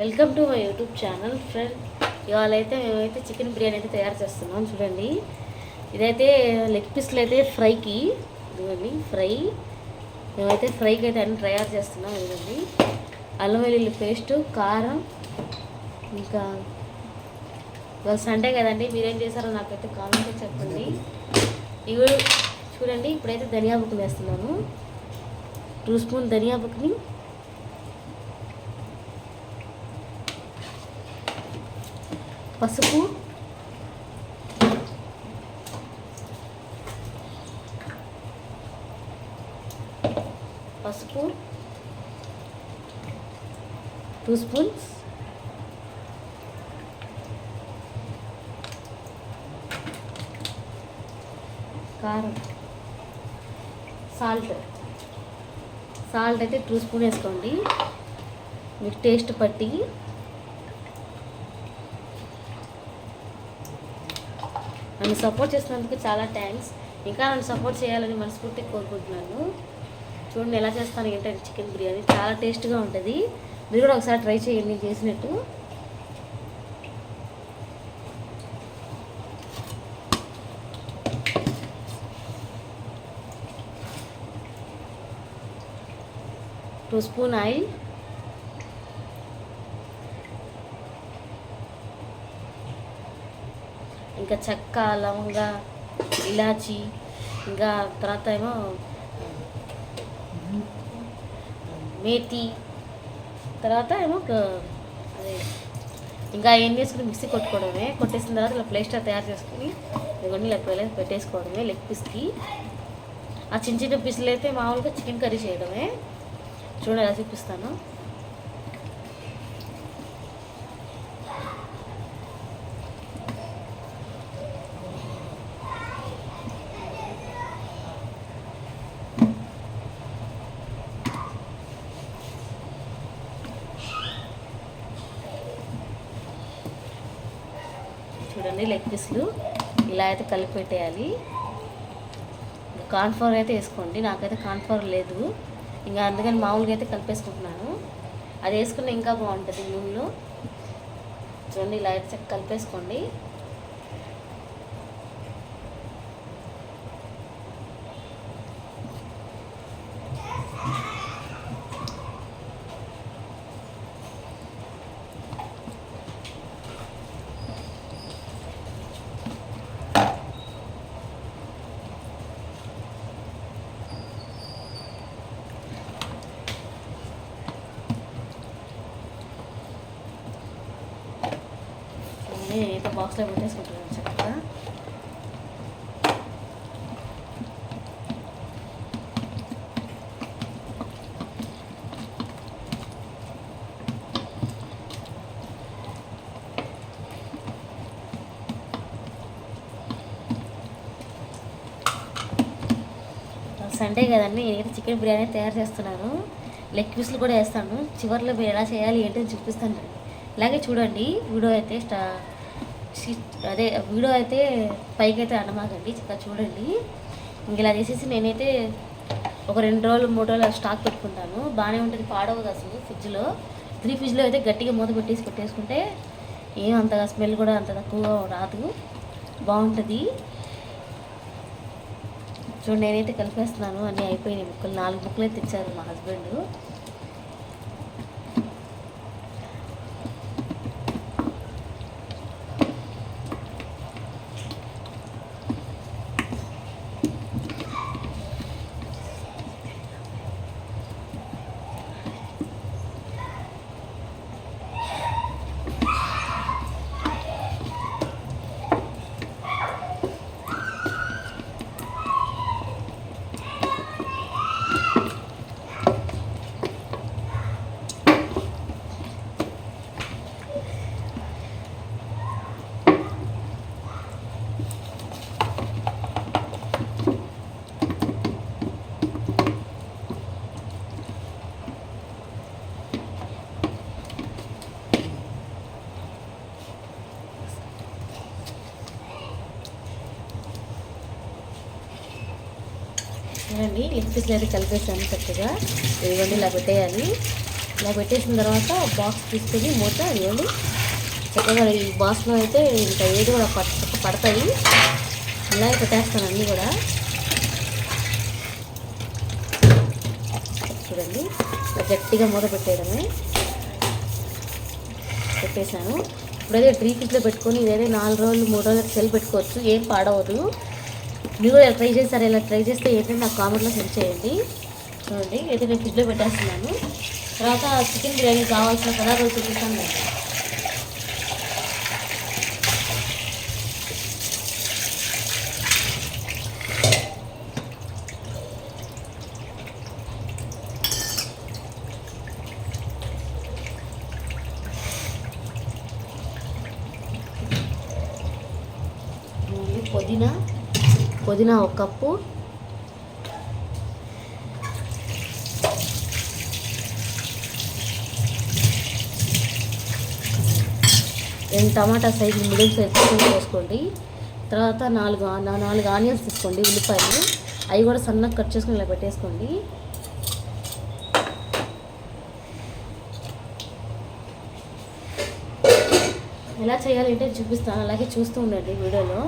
Welcome to my YouTube channel friend. ఇవాళ అయితే మేమైతే చికెన్ బిర్యానీ అయితే తయారు చేస్తున్నాం. చూడండి, ఇదైతే లెగ్ పీస్లు అయితే ఫ్రైకి, ఇదిగోండి ఫ్రై. మేమైతే ఫ్రైకి అయితే అన్ని తయారు చేస్తున్నాం. ఇదిగోండి అల్లం వెల్లుల్లి పేస్టు, కారం, ఇంకా ఇవాళ సండే కదండి, మీరేం చేశారో నాకైతే కామెంట్లో చెప్పండి. ఇవి చూడండి, ఇప్పుడైతే ధనియా బుక్కులు వేస్తున్నాను. 2 స్పూన్ ధనియా బుక్ని, పసుపు, పసుపు 2 స్పూన్స్, కారం, సాల్ట్ అయితే 2 స్పూన్ వేసుకోండి, మీకు టేస్ట్ పట్టి. నన్ను సపోర్ట్ చేసినందుకు చాలా థ్యాంక్స్. ఇంకా నన్ను సపోర్ట్ చేయాలని మనస్ఫూర్తిగా కోరుకుంటున్నాను. చూడండి ఎలా చేస్తాను ఏంటంటే చికెన్ బిర్యానీ చాలా టేస్ట్గా ఉంటుంది. మీరు కూడా ఒకసారి ట్రై చేయండి నేను చేసినట్టు. టూ స్పూన్ ఆయిల్, ఇంకా చెక్క, లవంగ, ఇలాచి, ఇంకా తర్వాత ఏమో మేతి, తర్వాత ఏమో అదే ఇంకా ఏం చేసుకుని మిక్సీ కొట్టుకోవడమే. కొట్టేసిన తర్వాత ఇలా ప్లేస్టర్ తయారు చేసుకుని ఇవన్నీ ఇలా పెట్టేసుకోవడమే లెగ్ పీస్కి. ఆ చిన్న చిన్న పీసులు అయితే మామూలుగా చికెన్ కర్రీ చేయడమే. చూడండి ఎలా చూపిస్తాను. చూడండి లెగ్ పీస్లు ఇలా అయితే కలిపి పెట్టేయాలి. కార్న్ఫ్లవర్ అయితే వేసుకోండి, నాకైతే కార్న్ఫ్లవర్ లేదు, ఇంకా అందుకని మామూలుగా అయితే కలిపేసుకుంటున్నాను. అది వేసుకున్న ఇంకా బాగుంటుంది నూనెలో. చూడండి ఇలా అయితే కలిపేసుకోండి. నేనైతే బాక్స్లో పెట్టేసుకుంటున్నాను చక్కగా. సండే కదండి, నేనైతే చికెన్ బిర్యానీ తయారు చేస్తున్నాను. లెగ్ పీస్లు కూడా వేస్తాను. చివరిలో మీరు ఎలా చేయాలి ఏంటో చూపిస్తాను. ఇలాగే చూడండి. వీడియో అయితే పైకి అయితే అనమాకండి, చక్కగా చూడండి. ఇంక ఇలా చేసేసి నేనైతే ఒక 2 రోజులు 3 రోజులు స్టాక్ పెట్టుకుంటాను. బాగానే ఉంటుంది, పాడవదు అసలు. ఫ్రిడ్జ్లో అయితే గట్టిగా మూత పెట్టేసుకుంటే ఏం అంతగా స్మెల్ కూడా అంత తక్కువగా రాదు, బాగుంటుంది. చూడండి నేనైతే కలిపేస్తున్నాను. అన్నీ అయిపోయినాయి ముక్కలు. 4 ముక్కలు అయితే తెచ్చారు మా హస్బెండ్. చూడండి లెగ్ పీస్లు అయితే కలిపేసాను చక్కగా. ఇదిగోండి ఇలా పెట్టేయాలి. ఇలా పెట్టేసిన తర్వాత బాక్స్ తీసుకొని మూత ఇవ్వండి. చక్కగా ఈ బాక్స్లో అయితే ఇంకా ఏది కూడా పడతాయి. అలాగే పెట్టేస్తాను అన్నీ కూడా. చూడండి గట్టిగా మూత పెట్టేయడమే. పెట్టేశాను. ఇప్పుడైతే డ్రీ ఫ్రిడ్జ్లో పెట్టుకొని ఇదైతే 4 రోజులు 3 రోజులు సెల్ పెట్టుకోవచ్చు, ఏం పాడవదు. మీరు కూడా ట్రై చేస్తారు. ఇలా ట్రై చేస్తే ఏంటంటే నాకు కామెంట్లో సెండ్ చేయండి. చూడండి అయితే నేను ఫ్రిడ్జ్లో పెట్టేస్తున్నాను. తర్వాత చికెన్ బిర్యానీ కావాల్సిన పదార్థాలు చూపిస్తాను నేను. పుదీనా 1 కప్పు, టమాటా సైజు మీడియం సైజు వేసుకోండి. తర్వాత 4 ఆనియన్స్ తీసుకోండి, ఉల్లిపాయలు అవి కూడా సన్నగా కట్ చేసుకొని ఇలా పెట్టేసుకోండి. ఎలా చేయాలంటే చూపిస్తాను, అలాగే చూస్తూ ఉండండి వీడియోలో.